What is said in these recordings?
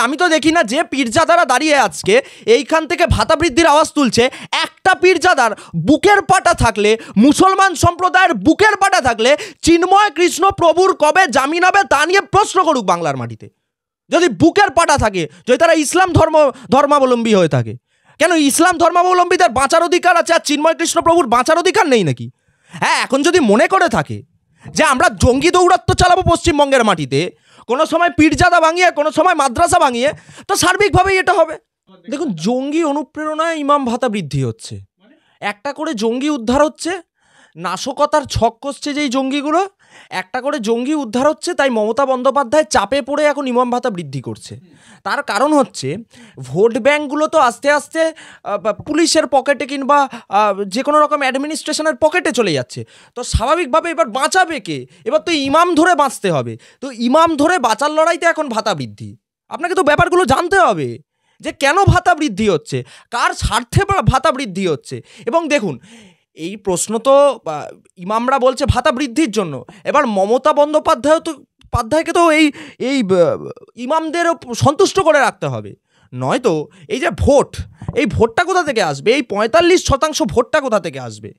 আমি তো দেখি না যে পীরজাদারা দাঁড়িয়ে আজকে এইখান থেকে ভাতা বৃদ্ধির আওয়াজ তুলছে, একটা পীরজাদার বুকের পাটা থাকলে, মুসলমান সম্প্রদায়ের বুকের পাটা থাকলে চিন্ময় কৃষ্ণ প্রভুর কবে জামিন হবে তা নিয়ে প্রশ্ন করুক বাংলার মাটিতে। যদি বুকের পাটা থাকে, যদি তারা ইসলাম ধর্মাবলম্বী হয়ে থাকে, কেন ইসলাম ধর্মাবলম্বীদের বাঁচার অধিকার আছে আর চিন্ময় কৃষ্ণ প্রভুর বাঁচার অধিকার নেই নাকি? হ্যাঁ, এখন যদি মনে করে থাকে যে আমরা জঙ্গি দৌরাত্ম্য চালাবো পশ্চিমবঙ্গের মাটিতে, কোনো সময় পীরজাদা ভাঙিয়ে, কোনো সময় মাদ্রাসা ভাঙিয়ে, তো সার্বিকভাবেই এটা হবে। দেখুন, জঙ্গি অনুপ্রেরণায় ইমাম ভাতা বৃদ্ধি হচ্ছে, একটা করে জঙ্গি উদ্ধার হচ্ছে, নাশকতার ছক কষছে যেই জঙ্গিগুলো, একটা করে জঙ্গি উদ্ধার হচ্ছে, তাই মমতা বন্দ্যোপাধ্যায় চাপে পড়ে এখন ইমাম ভাতা বৃদ্ধি করছে। তার কারণ হচ্ছে ভোট ব্যাঙ্কগুলো তো আস্তে আস্তে পুলিশের পকেটে কিংবা যে কোনো রকম অ্যাডমিনিস্ট্রেশনের পকেটে চলে যাচ্ছে। তো স্বাভাবিকভাবে এবার বাঁচাবে কে? এবার তো ইমাম ধরে বাঁচতে হবে। তো ইমাম ধরে বাঁচার লড়াইতে এখন ভাতা বৃদ্ধি। আপনাকে তো ব্যাপারগুলো জানতে হবে যে কেন ভাতা বৃদ্ধি হচ্ছে, কার স্বার্থে ভাতা বৃদ্ধি হচ্ছে। এবং দেখুন, এই প্রশ্ন তো ইমামরা বলছে ভাতা বৃদ্ধির জন্য, এবার মমতা বন্দ্যোপাধ্যায়কে তো এই ইমামদেরও সন্তুষ্ট করে রাখতে হবে। নয়তো এই যে ভোট, এই ভোটটা কোথা থেকে আসবে? এই 45% ভোটটা কোথা থেকে আসবে?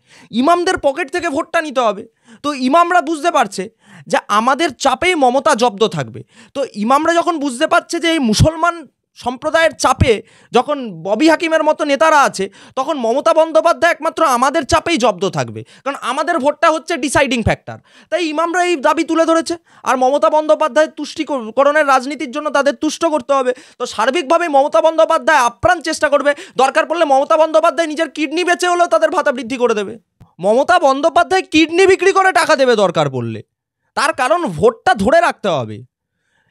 ইমামদের পকেট থেকে ভোটটা নিতে হবে। তো ইমামরা বুঝতে পারছে যে আমাদের চাপেই মমতা জব্দ থাকবে। তো ইমামরা যখন বুঝতে পারছে যে এই মুসলমান সম্প্রদায়ের চাপে যখন ববি হাকিমের মতো নেতারা আছে, তখন মমতা বন্দ্যোপাধ্যায় একমাত্র আমাদের চাপেই জব্দ থাকবে, কারণ আমাদের ভোটটা হচ্ছে ডিসাইডিং ফ্যাক্টর। তাই ইমামরা এই দাবি তুলে ধরেছে, আর মমতা বন্দ্যোপাধ্যায় তুষ্টিকরণের রাজনীতির জন্য তাদের তুষ্ট করতে হবে। তো সার্বিকভাবে মমতা বন্দ্যোপাধ্যায় আপ্রাণ চেষ্টা করবে, দরকার পড়লে মমতা বন্দ্যোপাধ্যায় নিজের কিডনি বেচে হলেও তাদের ভাতা বৃদ্ধি করে দেবে। মমতা বন্দ্যোপাধ্যায় কিডনি বিক্রি করে টাকা দেবে দরকার পড়লে, তার কারণ ভোটটা ধরে রাখতে হবে।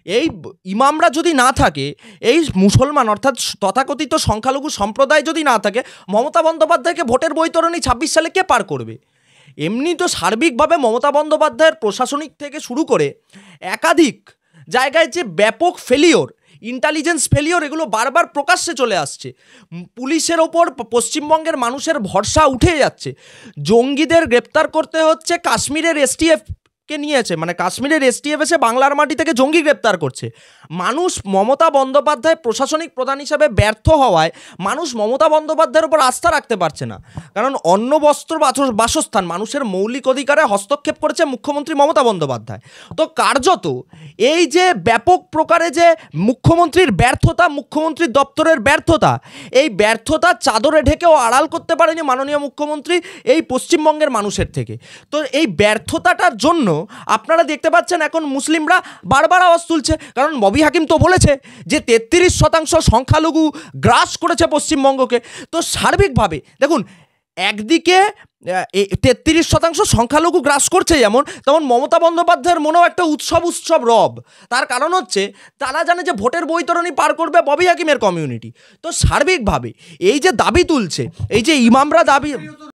এই ইমামরা যদি না থাকে, এই মুসলমান অর্থাৎ তথাকথিত সংখ্যালঘু সম্প্রদায় যদি না থাকে, মমতা বন্দ্যোপাধ্যায়কে ভোটের বৈতরণী 26 সালে কে পার করবে? এমনি তো সার্বিকভাবে মমতা বন্দ্যোপাধ্যায়ের প্রশাসনিক থেকে শুরু করে একাধিক জায়গায় যে ব্যাপক ফেলিওর, ইন্টেলিজেন্স ফেলিওর, এগুলো বারবার প্রকাশ্যে চলে আসছে। পুলিশের ওপর পশ্চিমবঙ্গের মানুষের ভরসা উঠে যাচ্ছে। জঙ্গিদের গ্রেপ্তার করতে হচ্ছে, কাশ্মীরের STF কে নিয়েছে, মানে কাশ্মীরের STF এসে বাংলার মাটি থেকে জঙ্গি গ্রেপ্তার করছে। মানুষ মমতা বন্দ্যোপাধ্যায় প্রশাসনিক প্রধান হিসাবে ব্যর্থ হওয়ায় মানুষ মমতা বন্দ্যোপাধ্যায়ের উপর আস্থা রাখতে পারছে না, কারণ অন্ন বস্ত্র বাসস্থান মানুষের মৌলিক অধিকারে হস্তক্ষেপ করেছে মুখ্যমন্ত্রী মমতা বন্দ্যোপাধ্যায়। তো কার্যত এই যে ব্যাপক প্রকারে যে মুখ্যমন্ত্রীর ব্যর্থতা, মুখ্যমন্ত্রীর দপ্তরের ব্যর্থতা, এই ব্যর্থতা চাদরে ঢেকেও আড়াল করতে পারেনি মাননীয় মুখ্যমন্ত্রী এই পশ্চিমবঙ্গের মানুষের থেকে। তো এই ব্যর্থতাটার জন্য আপনারা দেখতে পাচ্ছেন এখন মুসলিমরা বারবার আওয়াজ তুলছে, কারণ ববি হাকিম তো বলেছে যে 33% সংখ্যালঘু গ্রাস করেছে পশ্চিমবঙ্গকে। তো সার্বিকভাবে দেখুন, একদিকে 33% সংখ্যালঘু গ্রাস করছে যেমন, তেমন মমতা বন্দ্যোপাধ্যায়ের মনেও একটা উৎসব রব। তার কারণ হচ্ছে তারা জানে যে ভোটের বৈতরণী পার করবে ববি হাকিমের কমিউনিটি। তো সার্বিকভাবে এই যে দাবি তুলছে, এই যে ইমামরা দাবি